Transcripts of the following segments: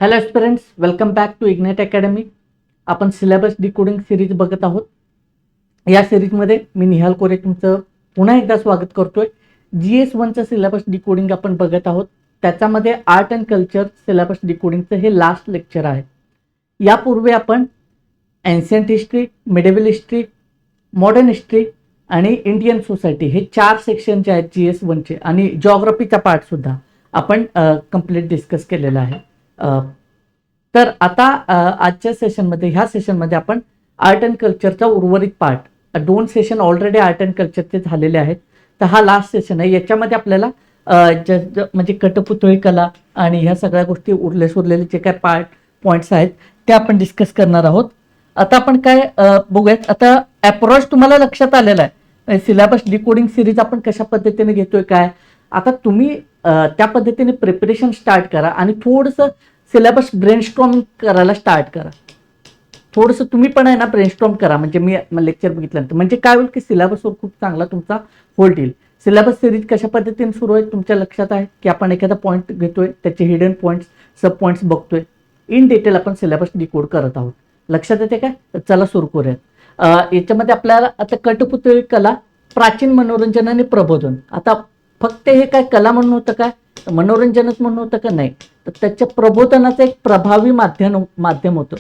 Hello aspirants, welcome back to Ignite Academy. आपण syllabus decoding series बघत आहोत. या सिरीजमध्ये मी निहाल कोरे तुमचं पुन्हा एकदा स्वागत करतोय. GS1चं सिलेबस डिकोडिंग आपण बघत आहोत. त्याच्यामध्ये आर्ट अँड कल्चर सिलेबस डिकोडिंगचं हे लास्ट लेक्चर आहे. यापूर्वी आपण ancient history, medieval history, modern history आणि इंडियन सोसायटी हे 4 सेक्शन जे आहेत GS1चे आणि जॉग्राफीचा पार्टसुद्धा आपण कंप्लीट डिस्कस केलेला आहे. तर आता आजच्या सेशनमध्ये ह्या सेशनमध्ये आपण आर्ट अँड कल्चरचा उर्वरित part 2 session already art and कल्चरचे झालेले आहेत. तर हा लास्ट सेशन आहे. याच्यामध्ये आपल्याला म्हणजे कठपुतळी कला आणि ह्या सगळ्या गोष्टी उरलेले जे काय पॉईंट्स आहेत ते आपण डिस्कस करणार आहोत. आता आपण काय बघूयात. आता अप्रोच तुम्हाला लक्षात आलेला आहे. सिलेबस डिकोडिंग सिरीज आपण कशा पद्धतीने घेतोय काय. आता तुम्ही त्या पद्धतीने प्रिपरेशन स्टार्ट करा आणि थोडंसं सिलेबस ब्रेनस्टॉर्म करायला स्टार्ट करा. थोडंसं तुम्ही पण आहे ना ब्रेनस्टॉर्म करा. म्हणजे मी लेक्चर बघितल्यानंतर म्हणजे काय होईल की सिलेबसवर खूप चांगला तुमचा होल्ड येईल. सिलेबस सिरीज कशा पद्धतीने सुरू आहे तुमच्या लक्षात आहे की आपण एखादा पॉईंट घेतोय, त्याचे हिडन पॉईंट्स, सब पॉईंट्स बघतोय. इन डिटेल आपण सिलेबस डिकोड करत आहोत. लक्षात येते काय. चला सुरू करूयात. याच्यामध्ये आपल्याला आता कठपुतळी कला, प्राचीन मनोरंजन आणि प्रबोधन. आता फक्त हे काय कला म्हणून होतं काय, मनोरंजनच म्हणून होतं का, नाही. तर त्याच्या प्रबोधनाचं एक प्रभावी माध्यम होतं.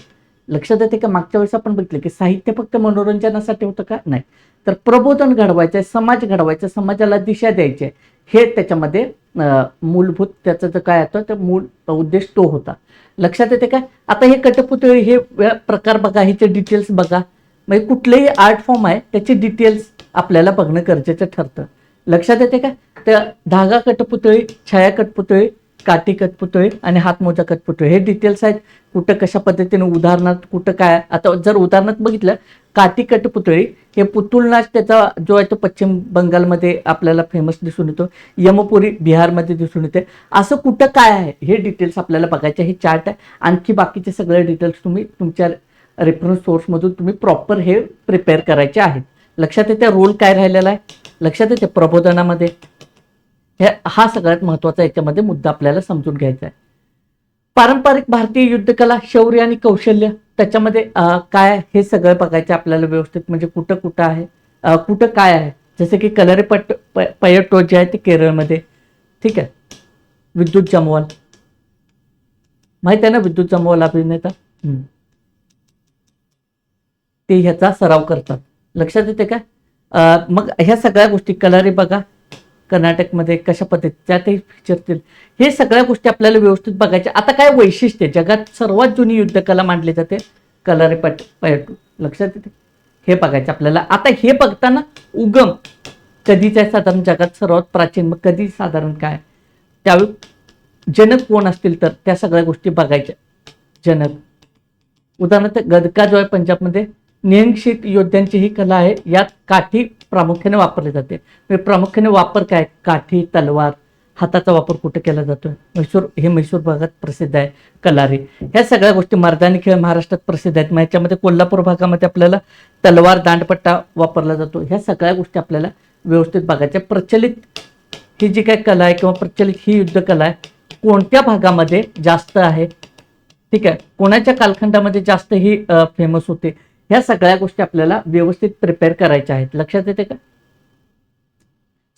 लक्षात येते का. मागच्या वेळेस आपण बघितलं की साहित्य फक्त मनोरंजनासाठी होतं का, नाही. तर प्रबोधन घडवायचं आहे, समाज घडवायचा, समाजाला दिशा द्यायची आहे, हे त्याच्यामध्ये मूलभूत त्याचं जे काय होतं ते मूळ उद्देश तो होता. लक्षात येते का. आता हे कठपुतळी हे प्रकार बघा, ह्याचे डिटेल्स बघा. म्हणजे कुठलेही आर्ट फॉर्म आहे त्याचे डिटेल्स आपल्याला बघणं गरजेचं ठरतं. लक्षात येते का. तर धागा कठपुतळी, छाया कठपुतळी, काठी कठपुतळी आणि हातमोजा कठपुतळी हे डिटेल्स आहेत. कुठं कशा पद्धतीने उदाहरणार्थ कुठं काय. आता जर उदाहरणार्थ बघितलं, काठी कठपुतळी हे पुतुल नाच त्याचा जो आहे तो पश्चिम बंगालमध्ये आपल्याला फेमस दिसून येतो. यमपुरी बिहारमध्ये दिसून येते. असं कुठं काय आहे हे डिटेल्स आपल्याला बघायचे. हे चार्ट आहे. आणखी बाकीचे सगळे डिटेल्स तुम्ही तुमच्या रेफरन्स सोर्समधून तुम्ही प्रॉपर हे प्रिपेअर करायचे आहेत. लक्षात येते रोल काय राहिलेला आहे. लक्षात येते प्रबोधनामध्ये. हा सगळ्यात महत्वाचा याच्यामध्ये मुद्दा आपल्याला समजून घ्यायचा आहे. पारंपरिक भारतीय युद्धकला, शौर्य आणि कौशल्य त्याच्यामध्ये काय हे सगळं बघायचं आपल्याला व्यवस्थित. म्हणजे कुठं कुठं आहे, कुठं काय आहे. जसं की पयट्टू जे आहे ते केरळमध्ये. ठीक आहे. विद्युत जमवाल माहित आहे ना, विद्युत जमवाल अभिनेता. ते ह्याचा सराव करतात. लक्षात येते का. मग ह्या सगळ्या गोष्टी कलारी बघा, कर्नाटकमध्ये कशा पद्धतीच्या ते फीचरतील हे सगळ्या गोष्टी आपल्याला व्यवस्थित बघायच्या. आता काय वैशिष्ट्य, जगात सर्वात जुनी युद्धकला मानली जाते कलारी पयट्टू. लक्षात येते हे बघायचं आपल्याला. आता हे बघताना उगम कधीच आहे साधारण जगात सर्वात प्राचीन, मग कधी साधारण काय, त्यावेळी जनक कोण असतील तर त्या सगळ्या गोष्टी बघायच्या. जनक उदाहरणार्थ गदका जो आहे पंजाबमध्ये, निहंगशीत योद्ध्यांची ही कला आहे. यात काठी प्रामुख्याने वापरली जाते. म्हणजे प्रामुख्याने वापर काय, काठी, तलवार, हाताचा वापर कुठे केला जातोय. म्हैसूर भागात प्रसिद्ध आहे कलारी. ह्या सगळ्या गोष्टी. मर्दानी खेळ महाराष्ट्रात प्रसिद्ध आहेत. मग याच्यामध्ये कोल्हापूर भागामध्ये आपल्याला तलवार, दांडपट्टा वापरला जातो. ह्या सगळ्या गोष्टी आपल्याला व्यवस्थित बघायच्या. प्रचलित ही जी काय कला आहे किंवा प्रचलित ही युद्धकला आहे कोणत्या भागामध्ये जास्त आहे, ठीक आहे, कोणाच्या कालखंडामध्ये जास्त ही फेमस होते, ह्या सगळ्या गोष्टी आपल्याला व्यवस्थित प्रिपेअर करायच्या आहेत. लक्षात येते का.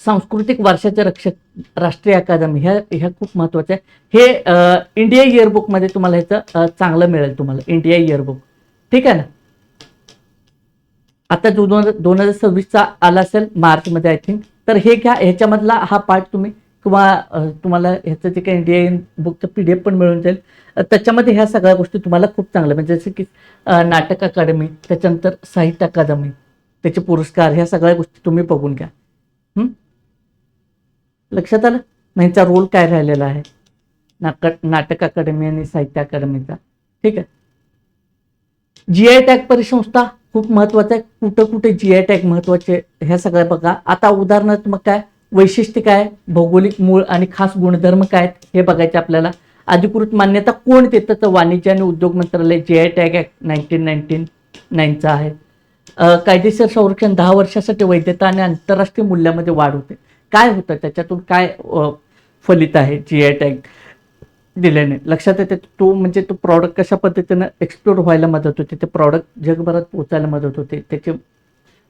सांस्कृतिक वारशाचे रक्षक राष्ट्रीय अकादमी ह्या खूप महत्वाच्या आहे. हे इंडिया इयरबुक मध्ये तुम्हाला ह्याचं चांगलं मिळेल तुम्हाला, इंडिया इयरबुक. ठीक आहे ना. आता 2026चा आला असेल मार्च मध्ये आय थिंक. तर हे घ्या, ह्याच्यामधला हा पार्ट तुम्ही किंवा तुम्हाला ह्याचं जे काही इंडिया बुकचं PDF पण मिळून जाईल. त्याच्यामध्ये ह्या सगळ्या गोष्टी तुम्हाला खूप चांगल्या, म्हणजे जसं की नाटक अकादमी, त्याच्यानंतर साहित्य अकादमी, त्याचे पुरस्कार, ह्या सगळ्या गोष्टी तुम्ही बघून घ्या. लक्षात आलं. ह्यांचा रोल काय राहिलेला आहे नाटक अकादमी आणि साहित्य अकादमीचा. ठीक आहे. GI टॅग परिसंस्था खूप महत्वाचं आहे. कुठं कुठे GI टॅग महत्वाचे ह्या सगळ्या बघा. आता उदाहरणार्थ मग काय वैशिष्ट्य काय, भौगोलिक मूळ आणि खास गुणधर्म काय हे बघायचे आपल्याला. अधिकृत मान्यता कोण देतं, तर वाणिज्य आणि उद्योग मंत्रालय. GI टॅग ऍक्ट 1999चा आहे. कायदेशीर संरक्षण 10 वर्षासाठी, वैधता आणि आंतरराष्ट्रीय मूल्यामध्ये वाढ होते. काय होतं त्याच्यातून काय फलित आहे GI टॅग. दिल्याने लक्षात येते तो म्हणजे तो प्रॉडक्ट कशा पद्धतीनं एक्सप्लोर व्हायला मदत होते, ते प्रॉडक्ट जगभरात पोहोचायला मदत होते, त्याचे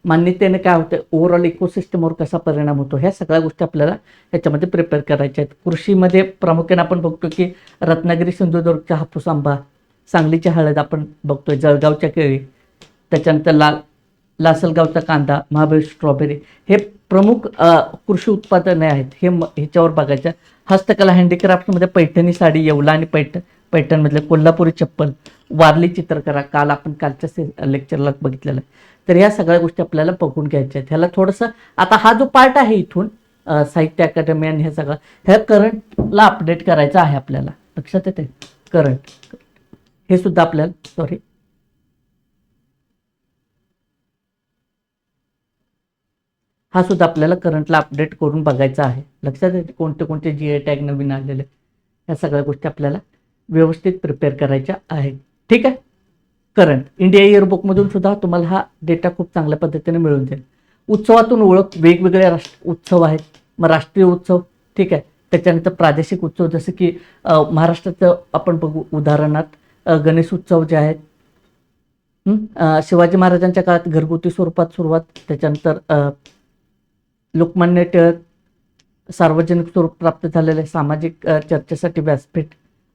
मान्यतेने काय होतं, ओव्हरऑल इकोसिस्टमवर कसा परिणाम होतो, ह्या सगळ्या गोष्टी आपल्याला ह्याच्यामध्ये प्रिपेअर करायच्या आहेत. कृषीमध्ये प्रामुख्याने आपण बघतो की रत्नागिरी सिंधुदुर्गचा हापूस आंबा, सांगलीची हळद आपण बघतोय, जळगावच्या केळी, त्याच्यानंतर लासलगावचा कांदा, महाबळेश्वर स्ट्रॉबेरी, हे प्रमुख कृषी उत्पादने आहेत. ह्याच्यावर बघायचं. हस्तकला हँडीक्राफ्टमध्ये पैठणी साडी, येवला आणि पैठणमधले कोल्हापुरी चप्पल, वारली चित्रकला, काल आपण कालच्या लेक्चरला बघितलेलं आहे. तर ह्या सगळ्या गोष्टी आपल्याला बघून घ्यायच्या आहेत. ह्याला थोडंसं आता हा जो पार्ट आहे इथून साहित्य अकादमी आणि हे सगळं ह्या करंटला अपडेट करायचं आहे आपल्याला. लक्षात येते करंट हे सुद्धा आपल्याला हा सुद्धा आपल्याला करंटला अपडेट करून बघायचा आहे. लक्षात येते कोणते कोणते GI टॅग नवीन आलेले, ह्या सगळ्या गोष्टी आपल्याला व्यवस्थित प्रिपेअर करायच्या आहेत. ठीक आहे. करंट इंडिया इयरबुकमधून सुद्धा तुम्हाला हा डेटा खूप चांगल्या पद्धतीने मिळून जाईल. उत्सवातून ओळख, वेगवेगळे उत्सव आहेत. मग राष्ट्रीय उत्सव, ठीक आहे, त्याच्यानंतर प्रादेशिक उत्सव जसं की महाराष्ट्राचं आपण बघू उदाहरणार्थ गणेश उत्सव जे आहेत, शिवाजी महाराजांच्या काळात घरगुती स्वरूपात सुरुवात, त्याच्यानंतर लोकमान्य टिळक सार्वजनिक स्वरूप प्राप्त झालेले, सामाजिक चर्चेसाठी व्यासपीठ,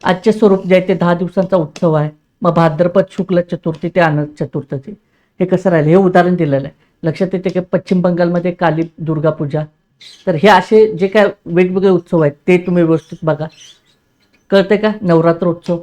आजचे स्वरूप जे आहे ते 10 दिवसांचा उत्सव आहे. मग भाद्रपद शुक्ल चतुर्थी ते अनंत चतुर्थी हे कसं राहिलं हे उदाहरण दिलेलं आहे. लक्षात येते की पश्चिम बंगालमध्ये काली दुर्गा पूजा. तर हे असे जे काय वेगवेगळे उत्सव आहेत ते तुम्ही व्यवस्थित बघा. कळते का? नवरात्रोत्सव,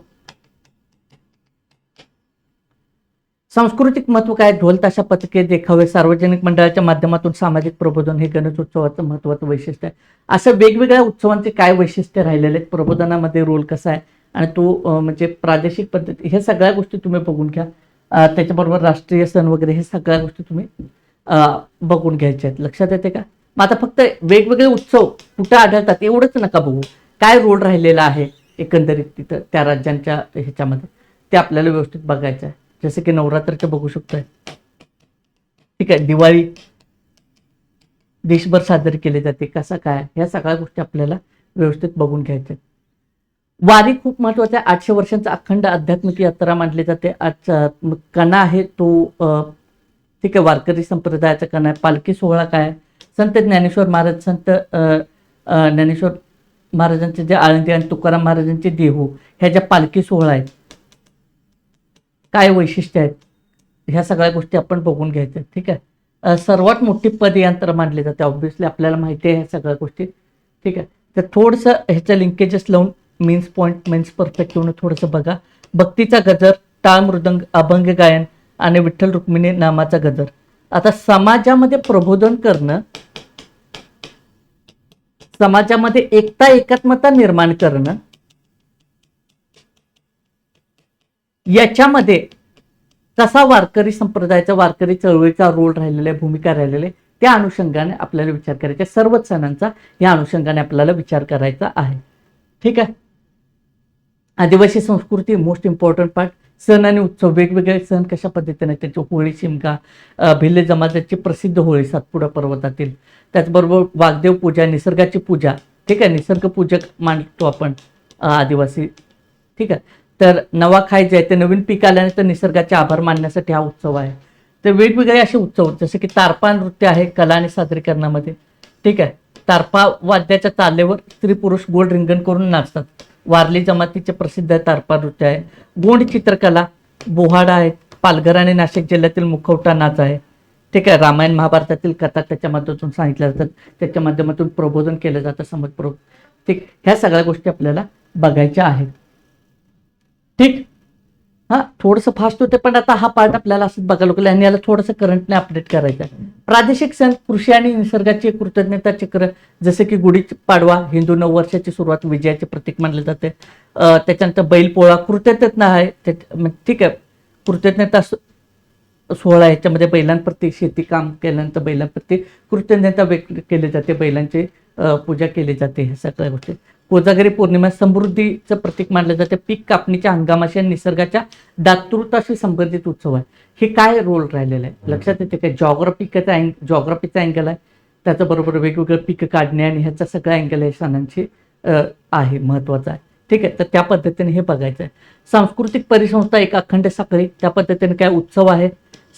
सांस्कृतिक महत्व काय, ढोल ताशा पथके देखावे, सार्वजनिक मंडळाच्या माध्यमातून सामाजिक प्रबोधन, हे गणेशोत्सवाचं महत्वाचं वैशिष्ट्य आहे. असं वेगवेगळ्या उत्सवांचे काय वैशिष्ट्य राहिलेले आहेत, प्रबोधनामध्ये रोल कसा आहे आणि तो म्हणजे प्रादेशिक पद्धती, हे सगळ्या गोष्टी तुम्ही बघून घ्या. त्याच्याबरोबर राष्ट्रीय सण वगैरे हे सगळ्या गोष्टी तुम्ही बघून घ्यायच्या आहेत. लक्षात येते का? मग आता फक्त वेगवेगळे उत्सव कुठे आढळतात एवढंच नका बघू, काय रोल राहिलेला आहे एकंदरीत तिथं त्या राज्यांच्या ह्याच्यामध्ये, ते आपल्याला व्यवस्थित बघायचं आहे. जसं की नवरात्रचे बघू शकतोय, ठीक आहे, दिवाळी देशभर साजरी केली जाते, कसं काय, ह्या सगळ्या गोष्टी आपल्याला व्यवस्थित बघून घ्यायच्या. वारी खूप महत्वाचं आहे. 800 वर्षांचा अखंड आध्यात्मिक यात्रा मानली जाते. आज कणा आहे तो ठीक आहे, वारकरी संप्रदायाचा कणा आहे. पालखी सोहळा काय आहे, संत ज्ञानेश्वर महाराज, संत ज्ञानेश्वर महाराजांचे जे आळंदी आणि तुकाराम महाराजांचे देहू, ह्या ज्या पालखी सोहळा आहेत, काय वैशिष्ट्य आहेत, ह्या सगळ्या गोष्टी आपण बघून घ्यायच्या. ठीक आहे. सर्वात मोठी पदयात्रा मानली जाते, ऑब्व्हियसली आपल्याला माहिती आहे ह्या सगळ्या गोष्टी. ठीक आहे. तर थोडंसं ह्याच्या लिंकेजेस लावून मीन्स पॉईंट मीन्स परस्पेक्टिव्हनं थोडंसं बघा. भक्तीचा गजर, टाळ मृदंग, अभंग गायन आणि विठ्ठल रुक्मिणी नामाचा गजर. आता समाजामध्ये प्रबोधन करणं, समाजामध्ये एकता एकात्मता निर्माण करणं, याच्यामध्ये कसा वारकरी संप्रदायाचा, वारकरी चळवळीचा रोल राहिलेला आहे, भूमिका राहिलेली आहे, त्या अनुषंगाने आपल्याला विचार करायचा. सर्वच सणांचा या अनुषंगाने आपल्याला विचार करायचा आहे. ठीक आहे. आदिवासी संस्कृती मोस्ट इम्पॉर्टंट पार्ट. सण आणि उत्सव, वेगवेगळे सण कशा पद्धतीने, त्याची होळी, शिमगा, भिल्ले जमातीची प्रसिद्ध होळी सातपुडा पर्वतातील, त्याचबरोबर वाघदेव पूजा, निसर्गाची पूजा, ठीक आहे, निसर्ग पूजक मानतो आपण आदिवासी. ठीक आहे. तर नवाखाई जे आहे ते नवीन पीक आल्यानंतर निसर्गाचे आभार मानण्यासाठी हा उत्सव आहे. तर वेगवेगळे असे उत्सव, जसे की तारपा नृत्य आहे कला आणि सादरीकरणामध्ये. ठीक आहे. तारपा वाद्याच्या तालेवर स्त्री पुरुष गोल रिंगण करून नाचतात. वारली जमातीचे प्रसिद्ध तारपा नृत्य आहे. गोंड चित्रकला, बोहाडा आहेत. पालघर आणि नाशिक जिल्ह्यातील मुखवटा नाच आहे. ठीक आहे. रामायण महाभारतातील कथा त्याच्या माध्यमातून सांगितल्या जातात, त्याच्या माध्यमातून प्रबोधन केलं जातं, समजपूर्वक. ठीक, ह्या सगळ्या गोष्टी आपल्याला बघायच्या आहेत. ठीक. हां, थोडंसं फास्ट होते, पण आता हा पार्ट आपल्याला असंच बघायला लागलं आणि याला थोडंसं करंटने अपडेट करायचं आहे. प्रादेशिक सण, कृषी आणि निसर्गाची कृतज्ञता चक्र, जसे की गुढीपाडवा, हिंदू नववर्षाची सुरुवात, विजयाचे प्रतीक मानले जाते. त्याच्यानंतर बैलपोळा, कृतज्ञता आहे. ठीक आहे, कृतज्ञता सोहळा, ह्याच्यामध्ये बैलांप्रती, शेती काम केल्यानंतर बैलांप्रती कृतज्ञता व्यक्त केली जाते, बैलांची पूजा केली जाते. ह्या सगळ्या गोष्टी. कोजागरी पौर्णिमा समृद्धीचं प्रतीक मानलं जाते. पीक कापणीच्या हंगामाशी आणि निसर्गाच्या दातृत्वाशी संबंधित उत्सव आहे. हे काय रोल राहिलेला आहे लक्षात येते काय? जॉग्राफीचा अँगल आहे, त्याच्याबरोबर वेगवेगळं पीक काढणे आणि ह्याचा सगळा अँगल आहे सणांची आहे, महत्वाचा आहे. ठीक आहे, तर त्या पद्धतीने हे बघायचं आहे. सांस्कृतिक परिसंस्था एक अखंड साखळी, त्या पद्धतीने काय उत्सव आहे,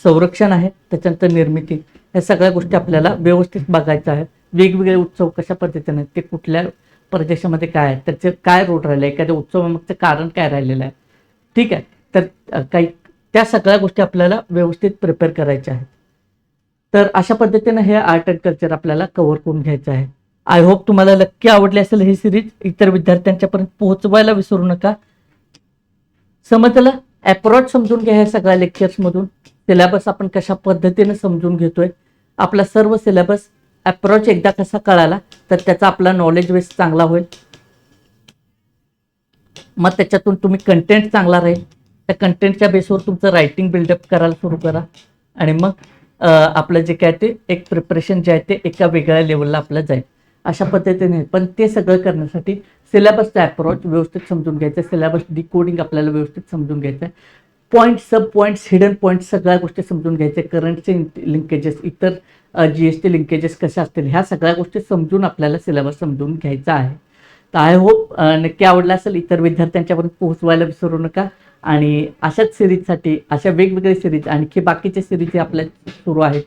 संरक्षण आहे, त्याच्यानंतर निर्मिती, या सगळ्या गोष्टी आपल्याला व्यवस्थित बघायच्या आहेत. वेगवेगळे उत्सव कशा पद्धतीने आहेत, ते कुठल्या प्रदेशामध्ये काय आहे, त्याचे काय रोल राहिले, एखाद्या उत्सवामागचं कारण काय राहिलेलं आहे. ठीक आहे, तर काही त्या सगळ्या गोष्टी आपल्याला व्यवस्थित प्रिपेअर करायच्या आहेत. तर अशा पद्धतीने हे आर्ट अँड कल्चर आपल्याला कव्हर करून घ्यायचं आहे. आय होप तुम्हाला नक्की आवडली असेल ही सिरीज. इतर विद्यार्थ्यांच्यापर्यंत पोहोचवायला विसरू नका. समजलं? अप्रोच समजून घ्या ह्या सगळ्या लेक्चर्समधून. सिलेबस आपण कशा पद्धतीने समजून घेतोय, आपला सर्व सिलेबस अप्रोच एकदा कसा कळाला तर त्याचा आपला नॉलेज बेस चांगला होईल. मग त्याच्यातून तुम्ही कंटेंट चांगला राहील. त्या कंटेंटच्या बेसवर तुमचं रायटिंग बिल्डअप करायला सुरू करा आणि मग आपलं जे काय ते एक प्रिपरेशन जे आहे ते एका वेगळ्या लेवलला आपलं जाईल. अशा पद्धतीने. पण ते सगळं करण्यासाठी सिलेबसचा अप्रोच व्यवस्थित समजून घ्यायचा, सिलेबस डिकोडिंग आपल्याला व्यवस्थित समजून घ्यायचं आहे. पॉईंट्स, सब पॉईंट्स, हिडन पॉईंट्स सगळ्या गोष्टी समजून घ्यायच्या. करंटचे लिंकेजेस, इतर GST लिंकेजेस कशा असतील, ह्या सगळ्या गोष्टी समजून आपल्याला सिलेबस समजून घ्यायचा आहे. तर आय होप नक्की आवडला असेल. इतर विद्यार्थ्यांच्यापर्यंत पोहोचवायला विसरू नका. आणि अशाच सिरीजसाठी, अशा वेगवेगळे सिरीज, आणखी बाकीचे सिरीज आपल्या सुरू आहेत.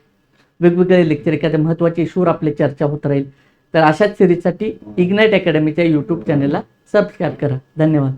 वेगवेगळे लेक्चर, एखाद्या महत्त्वाच्या इश्यूवर आपली चर्चा होत राहील. तर अशाच सिरीजसाठी इग्नाइट अकॅडमीच्या यूट्यूब चॅनलला सबस्क्राईब करा. धन्यवाद.